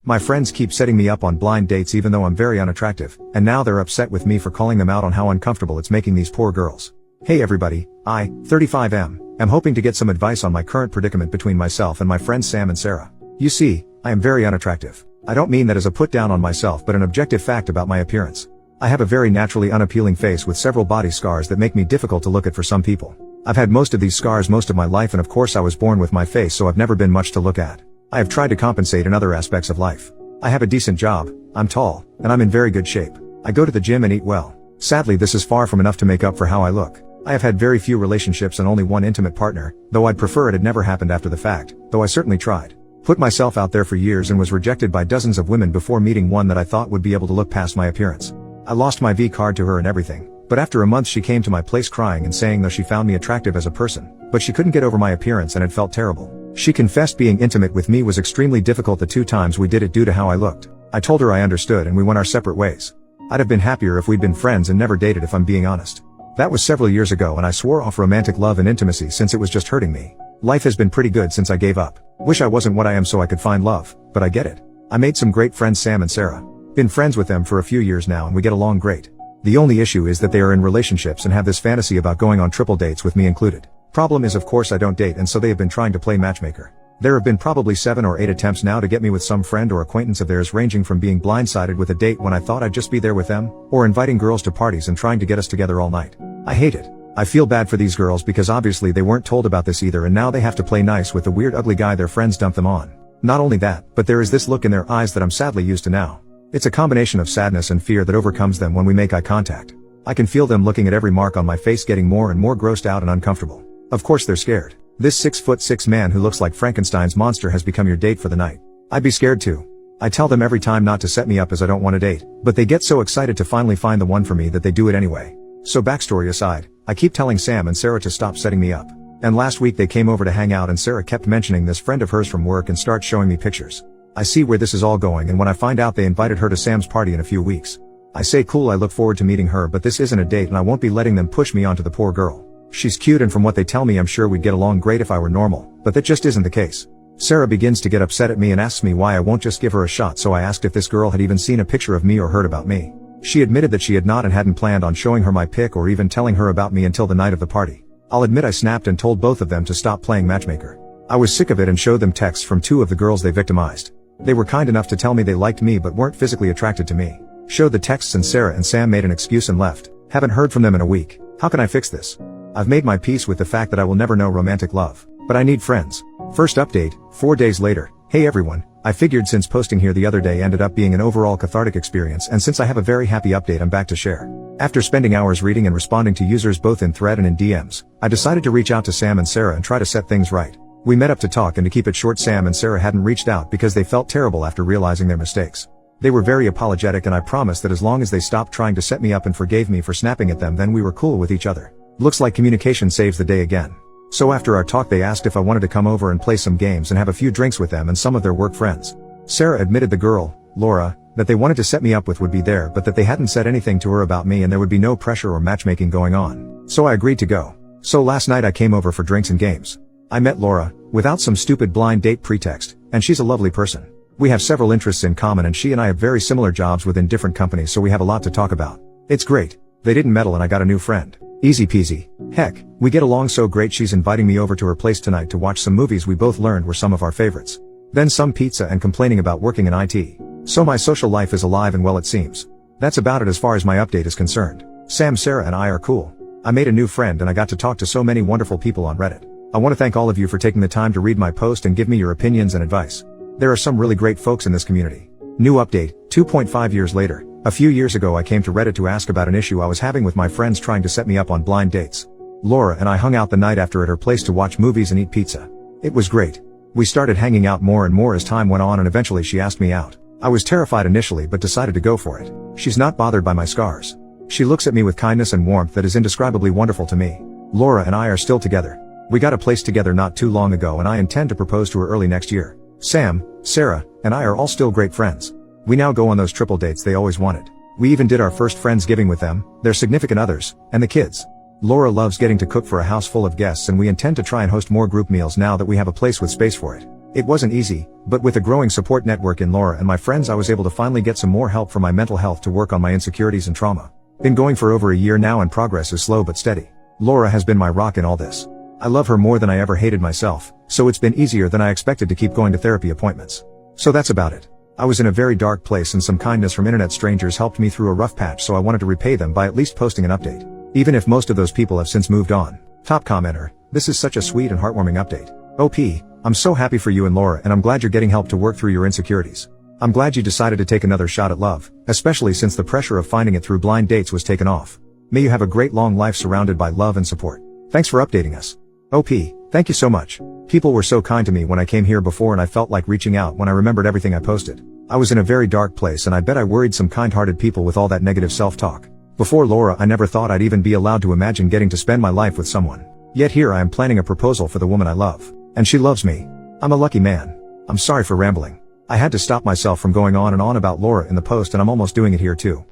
My friends keep setting me up on blind dates even though I'm very unattractive, and now they're upset with me for calling them out on how uncomfortable it's making these poor girls. Hey everybody, I, 35M, am hoping to get some advice on my current predicament between myself and my friends Sam and Sarah. You see, I am very unattractive. I don't mean that as a put down on myself but an objective fact about my appearance. I have a very naturally unappealing face with several body scars that make me difficult to look at for some people. I've had most of these scars most of my life, and of course I was born with my face, so I've never been much to look at. I have tried to compensate in other aspects of life. I have a decent job, I'm tall, and I'm in very good shape. I go to the gym and eat well. Sadly, this is far from enough to make up for how I look. I have had very few relationships and only one intimate partner, though I'd prefer it had never happened after the fact, though I certainly tried. Put myself out there for years and was rejected by dozens of women before meeting one that I thought would be able to look past my appearance. I lost my V card to her and everything, but after a month she came to my place crying and saying though she found me attractive as a person, but she couldn't get over my appearance and it felt terrible. She confessed being intimate with me was extremely difficult the 2 times we did it due to how I looked. I told her I understood and we went our separate ways. I'd have been happier if we'd been friends and never dated if I'm being honest. That was several years ago and I swore off romantic love and intimacy since it was just hurting me. Life has been pretty good since I gave up. Wish I wasn't what I am so I could find love, but I get it. I made some great friends Sam and Sarah. Been friends with them for a few years now and we get along great. The only issue is that they are in relationships and have this fantasy about going on triple dates with me included. Problem is of course I don't date and so they have been trying to play matchmaker. There have been probably 7 or 8 attempts now to get me with some friend or acquaintance of theirs, ranging from being blindsided with a date when I thought I'd just be there with them, or inviting girls to parties and trying to get us together all night. I hate it. I feel bad for these girls because obviously they weren't told about this either and now they have to play nice with the weird ugly guy their friends dumped them on. Not only that, but there is this look in their eyes that I'm sadly used to now. It's a combination of sadness and fear that overcomes them when we make eye contact. I can feel them looking at every mark on my face getting more and more grossed out and uncomfortable. Of course they're scared. This 6'6" man who looks like Frankenstein's monster has become your date for the night. I'd be scared too. I tell them every time not to set me up as I don't want to date, but they get so excited to finally find the one for me that they do it anyway. So backstory aside, I keep telling Sam and Sarah to stop setting me up. And last week they came over to hang out and Sarah kept mentioning this friend of hers from work and starts showing me pictures. I see where this is all going and when I find out they invited her to Sam's party in a few weeks. I say cool, I look forward to meeting her, but this isn't a date and I won't be letting them push me onto the poor girl. She's cute and from what they tell me I'm sure we'd get along great if I were normal, but that just isn't the case. Sarah begins to get upset at me and asks me why I won't just give her a shot, so I asked if this girl had even seen a picture of me or heard about me. She admitted that she had not and hadn't planned on showing her my pic or even telling her about me until the night of the party. I'll admit I snapped and told both of them to stop playing matchmaker. I was sick of it and showed them texts from 2 of the girls they victimized. They were kind enough to tell me they liked me but weren't physically attracted to me. Showed the texts and Sarah and Sam made an excuse and left. Haven't heard from them in a week. How can I fix this? I've made my peace with the fact that I will never know romantic love. But I need friends. First update, 4 days later. Hey everyone, I figured since posting here the other day ended up being an overall cathartic experience and since I have a very happy update I'm back to share. After spending hours reading and responding to users both in thread and in DMs, I decided to reach out to Sam and Sarah and try to set things right. We met up to talk and to keep it short Sam and Sarah hadn't reached out because they felt terrible after realizing their mistakes. They were very apologetic and I promised that as long as they stopped trying to set me up and forgave me for snapping at them then we were cool with each other. Looks like communication saves the day again. So after our talk they asked if I wanted to come over and play some games and have a few drinks with them and some of their work friends. Sarah admitted the girl, Laura, that they wanted to set me up with would be there but that they hadn't said anything to her about me and there would be no pressure or matchmaking going on. So I agreed to go. So last night I came over for drinks and games. I met Laura, without some stupid blind date pretext, and she's a lovely person. We have several interests in common and she and I have very similar jobs within different companies so we have a lot to talk about. It's great. They didn't meddle and I got a new friend. Easy peasy. Heck, we get along so great she's inviting me over to her place tonight to watch some movies we both learned were some of our favorites. Then some pizza and complaining about working in IT. So my social life is alive and well it seems. That's about it as far as my update is concerned. Sam, Sarah and I are cool. I made a new friend and I got to talk to so many wonderful people on Reddit. I want to thank all of you for taking the time to read my post and give me your opinions and advice. There are some really great folks in this community. New update, 2.5 years later. A few years ago I came to Reddit to ask about an issue I was having with my friends trying to set me up on blind dates. Laura and I hung out the night after at her place to watch movies and eat pizza. It was great. We started hanging out more and more as time went on and eventually she asked me out. I was terrified initially but decided to go for it. She's not bothered by my scars. She looks at me with kindness and warmth that is indescribably wonderful to me. Laura and I are still together. We got a place together not too long ago and I intend to propose to her early next year. Sam, Sarah, and I are all still great friends. We now go on those triple dates they always wanted. We even did our first Friendsgiving with them, their significant others, and the kids. Laura loves getting to cook for a house full of guests and we intend to try and host more group meals now that we have a place with space for it. It wasn't easy, but with a growing support network in Laura and my friends I was able to finally get some more help for my mental health to work on my insecurities and trauma. Been going for over a year now and progress is slow but steady. Laura has been my rock in all this. I love her more than I ever hated myself, so it's been easier than I expected to keep going to therapy appointments. So that's about it. I was in a very dark place and some kindness from internet strangers helped me through a rough patch, so I wanted to repay them by at least posting an update. Even if most of those people have since moved on. Top commenter, this is such a sweet and heartwarming update. OP, I'm so happy for you and Laura and I'm glad you're getting help to work through your insecurities. I'm glad you decided to take another shot at love, especially since the pressure of finding it through blind dates was taken off. May you have a great long life surrounded by love and support. Thanks for updating us. OP, thank you so much. People were so kind to me when I came here before and I felt like reaching out when I remembered everything I posted. I was in a very dark place and I bet I worried some kind-hearted people with all that negative self-talk. Before Laura I never thought I'd even be allowed to imagine getting to spend my life with someone. Yet here I am planning a proposal for the woman I love. And she loves me. I'm a lucky man. I'm sorry for rambling. I had to stop myself from going on and on about Laura in the post and I'm almost doing it here too.